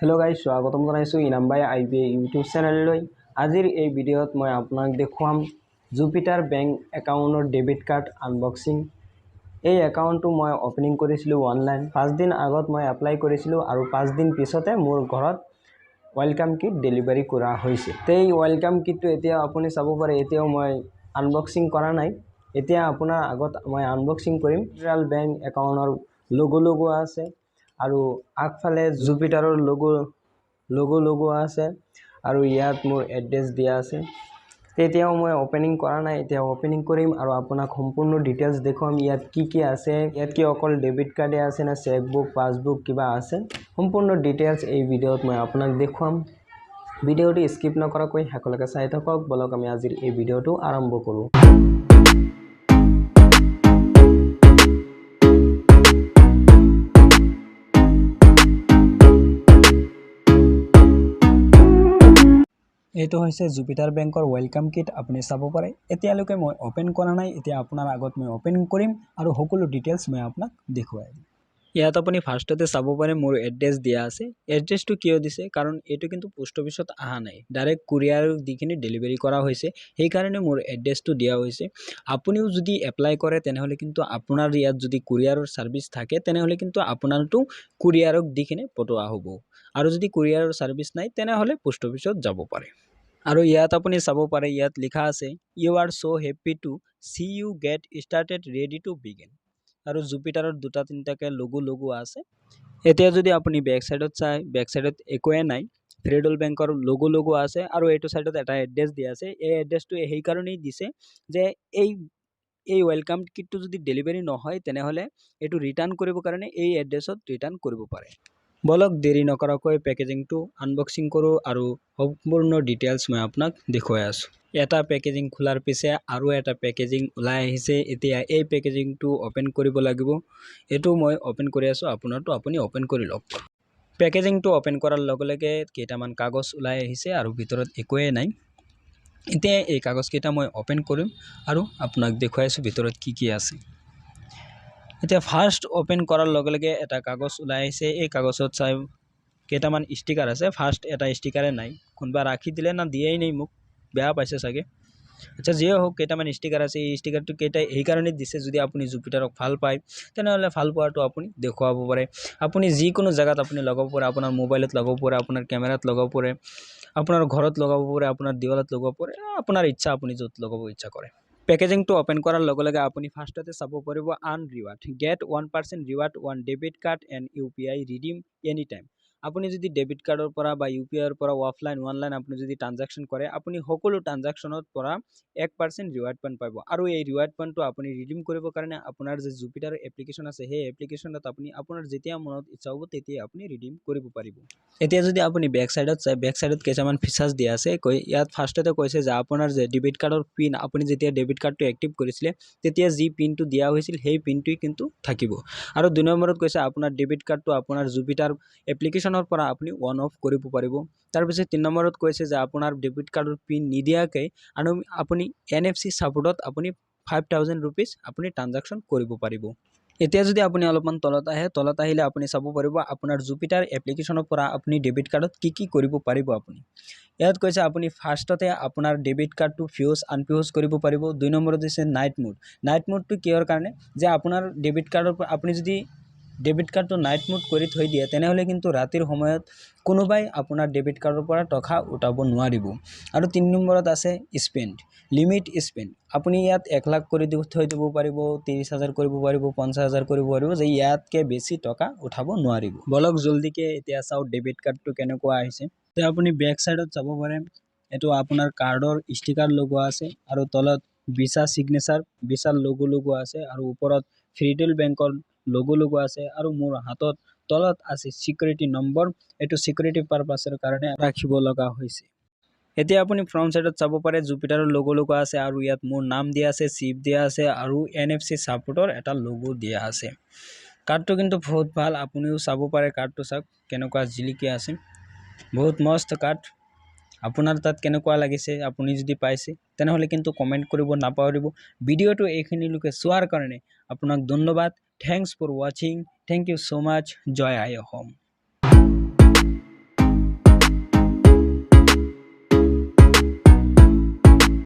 Hello guys स्वागतम जनाइছোঁ ইনামবাই IBA YouTube চেনেললৈ। আজিৰ এই ভিডিঅ'ত মই আপোনাক দেখুৱাম জুপিটাৰ বেংক একাউণ্টৰ ডেবিট কাৰ্ড আনবক্সিং। এই একাউণ্টটো মই ওপেনিং কৰিছিলোঁ অনলাইন। 5 দিন আগত মই এপ্লাই কৰিছিলোঁ আৰু 5 দিন পিছতে মোৰ ঘৰত ওয়েলকাম কিট ডেলিভাৰী কৰা হৈছে। এই ওয়েলকাম কিটটো এতিয়া আপুনি চাব পাৰে, এতিয়াও মই আনবক্সিং কৰা নাই। এতিয়া আপোনাৰ আগত মই আনবক্সিং কৰিম। ফেডাৰেল বেংক একাউণ্টৰ লোগো আছে আৰু আগফালে জুপিটাৰৰ লোগো আছে আৰু ইয়াত মোৰ এড্ৰেছ দিয়া আছে। তেতিয়াও মই ওপেনিং কৰা নাই, এতিয়া ওপেনিং কৰিম আৰু আপোনাক সম্পূৰ্ণ ডিটেইলছ দেখুৱাম। ইয়াত কি আছে, ইয়াত কি অকল ডেবিট কাৰ্ডে আছে না চেকবুক পাছবুক কিবা আছে, সম্পূৰ্ণ ডিটেইলছ এই ভিডিঅ'ত মই আপোনাক দেখুৱাম। ভিডিঅ'টো স্কিপ নকৰাকৈ শেষলৈকে চাই থাকক। বলক আমি আজিৰ এই ভিডিঅ'টো আৰম্ভ কৰোঁ। এইটো হৈছে জুপিটাৰ বেংকৰ ওয়েলকাম কিট। আপুনি চাব পাৰে এতিয়ালৈকে মই ওপেন কৰা নাই, এতিয়া আপোনাৰ আগত মই ওপেনিং কৰিম আৰু সকলো ডিটেইলছ মই আপোনাক দেখুৱাই দিম। ইয়াত আপুনি ফাৰ্ষ্টতে চাব পাৰে মোৰ এড্ৰেছ দিয়া আছে। এড্ৰেছটো কিয় দিছে, কাৰণ এইটো কিন্তু পোষ্ট অফিচত অহা নাই, ডাইৰেক্ট কুৰিয়াৰ দিখিনি ডেলিভাৰী কৰা হৈছে, সেইকাৰণে মোৰ এড্ৰেছটো দিয়া হৈছে। আপুনিও যদি এপ্লাই কৰে তেনেহ'লে কিন্তু আপোনাৰ ইয়াত যদি কুৰিয়াৰৰ ছাৰ্ভিচ থাকে তেনেহ'লে কিন্তু আপোনাৰটো কুৰিয়াৰক দিখিনি পঠোৱা হ'ব, আৰু যদি কুৰিয়াৰৰ ছাৰ্ভিচ নাই তেনেহ'লে পোষ্ট অফিচত যাব পাৰে। আৰু ইয়াত আপুনি চাব পাৰে, ইয়াত লিখা আছে you are so' happy to see you get started ready to begin. আৰু জুপিটাৰৰ দুটা তিনিটাকৈ লোগো আছে। এতিয়া যদি আপুনি বেক সাইডত চাই, বেক সাইডত একোৱে নাই, ফেডাৰেল বেংকৰ লোগো আছে আৰু এইটো সাইডত এটা এড্ৰেছ দিয়া আছে। এই এড্ৰেছটো সেইকাৰণেই দিছে যে এই ওয়েলকাম কিটটো যদি ডেলিভাৰী নহয় তেনেহ'লে এইটো ৰিটাৰ্ণ কৰিবৰ কাৰণে এই এড্ৰেছত ৰিটাৰ্ণ কৰিব পাৰে। বলক দেৰি নকৰাকৈ পেকেজিংটো আনবক্সিং কৰোঁ আৰু সম্পূৰ্ণ ডিটেইলছ মই আপোনাক দেখুৱাই আছোঁ। এটা পেকেজিং খোলাৰ পিছে আৰু এটা পেকেজিং ওলাই আহিছে। এতিয়া এই পেকেজিংটো ওপেন কৰিব লাগিব। এইটো মই ওপেন কৰি আছোঁ, আপোনাৰটো আপুনি ওপেন কৰি লওক। পেকেজিংটো ওপেন কৰাৰ লগে লগে কেইটামান কাগজ ওলাই আহিছে আৰু ভিতৰত একোৱেই নাই। এতিয়া এই কাগজকেইটা মই ওপেন কৰিম আৰু আপোনাক দেখুৱাই আছোঁ ভিতৰত কি আছে। এতিয়া ফাৰ্ষ্ট ওপেন কৰাৰ লগে লগে এটা কাগজ ওলাই আহিছে। এই কাগজত চাই কেইটামান ষ্টিকাৰ আছে। ফাৰ্ষ্ট এটা ষ্টিকাৰে নাই, কোনোবা ৰাখি দিলে না দিয়েই নাই, মোক বেয়া পাইছে চাগে। আচ্ছা যিয়ে হোক, কেইটামান ষ্টিকাৰ আছে। এই ষ্টিকাৰটো সেইকাৰণে দিছে, যদি আপুনি জুপিটাৰক ভাল পায় তেনেহ'লে ভাল পোৱাটো আপুনি দেখুৱাব পাৰে। আপুনি যিকোনো জেগাত আপুনি লগাব পাৰে, আপোনাৰ মোবাইলত লগাব পাৰে, আপোনাৰ কেমেৰাত লগাব পাৰে, আপোনাৰ ঘৰত লগাব পাৰে, আপোনাৰ দেৱালত লগাব পাৰে, আপোনাৰ ইচ্ছা, আপুনি য'ত লগাব ইচ্ছা কৰে। পেকেজিংটো ওপেন কৰাৰ লগে লগে আপুনি ফাৰ্ষ্টতে চাব পাৰিব earn reward, get 1% reward, 1 debit card and UPI redeem any time. আপুনি যদি ডেবিট কাৰ্ডৰ পৰা বা UPIৰ পৰা অনলাইন আপুনি যদি ট্ৰানজাকশ্যন কৰে, আপুনি সকলো ট্ৰানজাকশ্যনৰ পৰা 1% ৰিৱাৰ্ড পইণ্ট পাব। আৰু এই ৰিৱাৰ্ড পইণ্টটো আপুনি ৰিডিম কৰিবৰ কাৰণে আপোনাৰ যে জুপিটাৰ এপ্লিকেশ্যন আছে, সেই এপ্লিকেশ্যনত আপুনি আপোনাৰ যেতিয়া মনত ইচ্ছা হ'ব তেতিয়া আপুনি ৰিডিম কৰিব পাৰিব। এতিয়া যদি আপুনি বেক সাইডত চাই, বেক সাইডত কেইটামান ফিচাৰ্ছ দিয়া আছে। ইয়াত ফাৰ্ষ্টতে কৈছে যে আপোনাৰ যে ডেবিট কাৰ্ডৰ পিন, আপুনি যেতিয়া ডেবিট কাৰ্ডটো এক্টিভ কৰিছিলে তেতিয়া যি পিনটো দিয়া হৈছিল সেই পিনটোৱে কিন্তু থাকিব। আৰু 2 নম্বৰত কৈছে আপোনাৰ ডেবিট কাৰ্ডটো আপোনাৰ জুপিটাৰ এপ্লিকেশ্যনৰ পৰা আপুনি অন অফ কৰিব পাৰিব। তাৰপিছত 3 নম্বৰত কৈছে যে আপোনাৰ ডেবিট কাৰ্ডৰ পিন নিদিয়াকৈ আৰু আপুনি NFC ছাপোৰ্টত আপুনি 5000 ৰুপিজ আপুনি ট্ৰানজাকশ্যন কৰিব পাৰিব। এতিয়া যদি আপুনি অলপমান তলত আহে, তলত আহিলে আপুনি চাব পাৰিব আপোনাৰ জুপিটাৰ এপ্লিকেশ্যনৰ পৰা আপুনি ডেবিট কাৰ্ডত কি কৰিব পাৰিব। আপুনি ইয়াত কৈছে আপুনি ফাৰ্ষ্টতে আপোনাৰ ডেবিট কাৰ্ডটো ফিউজ আনফিউজ কৰিব পাৰিব। 2 নম্বৰত দিছে নাইট মোড। নাইট মোডটো কিহৰ কাৰণে, যে আপোনাৰ ডেবিট কাৰ্ডৰ পৰা আপুনি যদি ডেবিট কাৰ্ডটো নাইট মোড কৰি থৈ দিয়ে তেনেহ'লে কিন্তু ৰাতিৰ সময়ত কোনোবাই আপোনাৰ ডেবিট কাৰ্ডৰ পৰা টকা উঠাব নোৱাৰিব। আৰু 3 নম্বৰত আছে স্পেণ্ড, লিমিট স্পেণ্ড। আপুনি ইয়াত 1 লাখ কৰি থৈ দিব পাৰিব, 30,000 কৰিব পাৰিব, 50,000 কৰিব পাৰিব, যে ইয়াতকৈ বেছি টকা উঠাব নোৱাৰিব। বলক জলদিকে এতিয়া চাওঁ ডেবিট কাৰ্ডটো কেনেকুৱা আহিছে। এতিয়া আপুনি বেক সাইডত চাব পাৰে, এইটো আপোনাৰ কাৰ্ডৰ ষ্টিকাৰ লগোৱা আছে আৰু তলত ভিছা চিগনেচাৰ, ভিছাৰ লোগো আছে আৰু ওপৰত ফেডাৰেল বেংকৰ লোগো আছে আৰু মোৰ হাতত তলত আছে সিকিউৰিটি নম্বৰ। এইটো সিকিউৰিটি পাৰপাছৰ কাৰণে ৰাখিব লগা হৈছে। এতিয়া আপুনি ফ্ৰণ্ট সাইডত চাব পাৰে জুপিটাৰৰ লোগো আছে আৰু ইয়াত মোৰ নাম দিয়া আছে, চিপ দিয়া আছে আৰু NFC ছাপোৰ্টৰ এটা লোগো দিয়া আছে। কাৰ্ডটো কিন্তু বহুত ভাল, আপুনিও চাব পাৰে। কাৰ্ডটো চাওক কেনেকুৱা জিলিকি আছে, বহুত মস্ত কাৰ্ড। আপোনাৰ তাত কেনেকুৱা লাগিছে, আপুনি যদি পাইছে তেনেহ'লে কিন্তু কমেণ্ট কৰিব নাপাহৰিব। ভিডিঅ'টো এইখিনিলৈকে চোৱাৰ কাৰণে আপোনাক ধন্যবাদ। থ্যাংকস ফৰ ৱাচিং, থেংক ইউ ছ' মাছ, জয় আই অসম।